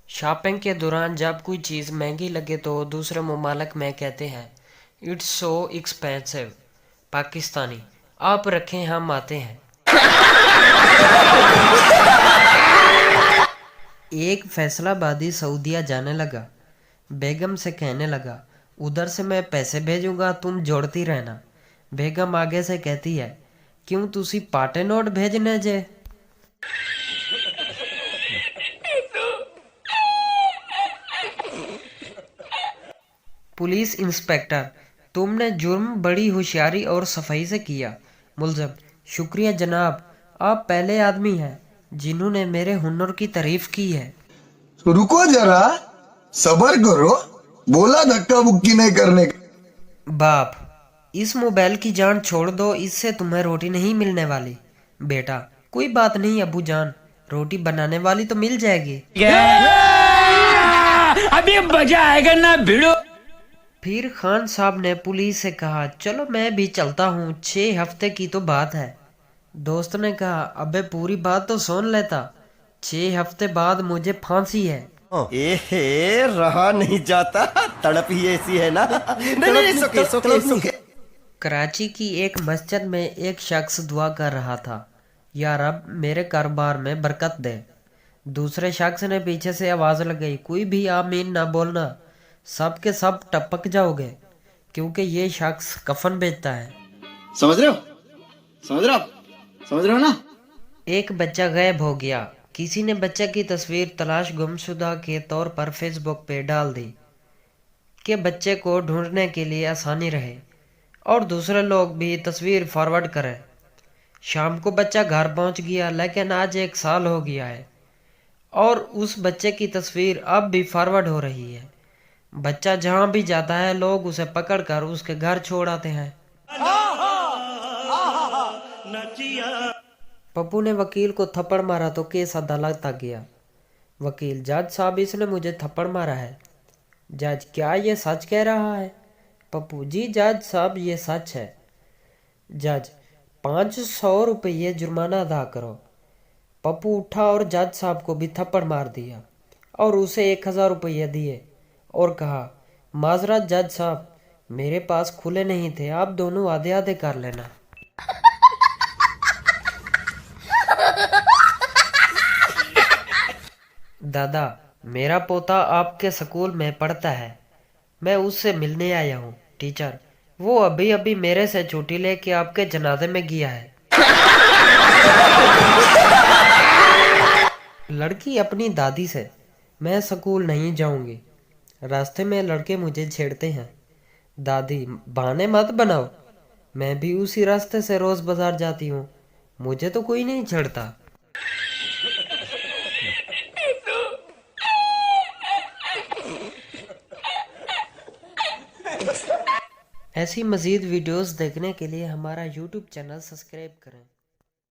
Shopping के दौरान जब कोई चीज़ महंगी लगे तो दूसरे ममालिक में कहते हैं इट्स सो एक्सपेंसिव। पाकिस्तानी आप रखें हम आते हैं। एक फैसलाबादी सऊदीया जाने लगा, बेगम से कहने लगा उधर से मैं पैसे भेजूंगा तुम जोड़ती रहना। बेगम आगे से कहती है क्यों तुसी पाटे नोट भेजने जे। पुलिस इंस्पेक्टर तुमने जुर्म बड़ी होशियारी और सफाई से किया। मुलजम शुक्रिया जनाब, आप पहले आदमी हैं जिन्होंने मेरे हुनर की तारीफ की है। तो रुको जरा, सबर करो, बोला धक्का बुक्की नहीं करने का। बाप इस मोबाइल की जान छोड़ दो, इससे तुम्हें रोटी नहीं मिलने वाली। बेटा कोई बात नहीं अबू जान, रोटी बनाने वाली तो मिल जाएगी। अभी मजा आएगा ना भिड़ो। फिर खान साहब ने पुलिस से कहा चलो मैं भी चलता हूँ, 6 हफ्ते की तो बात है। दोस्त ने कहा अबे पूरी बात तो सुन लेता, 6 हफ्ते बाद मुझे फांसी है। एहे रहा नहीं जाता, तड़प ही ऐसी है ना। नहीं सुके सुके सुके। कराची की एक मस्जिद में एक शख्स दुआ कर रहा था, या रब मेरे कारोबार में बरकत दे। दूसरे शख्स ने पीछे से आवाज लगाई कोई भी आमीन ना बोलना, सब के सब टपक जाओगे, क्योंकि ये शख्स कफन बेचता है। समझ रहे हो, समझ रहे हो आप, समझ रहे हो ना। एक बच्चा गायब हो गया। किसी ने बच्चे की तस्वीर तलाश गुमशुदा के तौर पर फेसबुक पे डाल दी कि बच्चे को ढूंढने के लिए आसानी रहे और दूसरे लोग भी तस्वीर फॉरवर्ड करें। शाम को बच्चा घर पहुंच गया, लेकिन आज 1 साल हो गया है और उस बच्चे की तस्वीर अब भी फॉरवर्ड हो रही है। बच्चा जहां भी जाता है लोग उसे पकड़कर उसके घर छोड़ आते हैं। पप्पू ने वकील को थप्पड़ मारा तो केस अदालत तक गया। वकील जज साहब इसने मुझे थप्पड़ मारा है। जज क्या ये सच कह रहा है? पप्पू जी जज साहब ये सच है। जज 500 रुपये जुर्माना अदा करो। पप्पू उठा और जज साहब को भी थप्पड़ मार दिया और उसे 1000 रुपये दिए और कहा माजरत जज साहब, मेरे पास खुले नहीं थे, आप दोनों आधे आधे कर लेना। दादा मेरा पोता आपके स्कूल में पढ़ता है, मैं उससे मिलने आया हूँ। टीचर वो अभी अभी मेरे से छुट्टी लेके आपके जनाजे में गया है। लड़की अपनी दादी से मैं स्कूल नहीं जाऊंगी, रास्ते में लड़के मुझे छेड़ते हैं। दादी बहाने मत बनाओ, मैं भी उसी रास्ते से रोज बाजार जाती हूँ, मुझे तो कोई नहीं छेड़ता। ऐसी मज़ीद वीडियोस देखने के लिए हमारा YouTube चैनल सब्सक्राइब करें।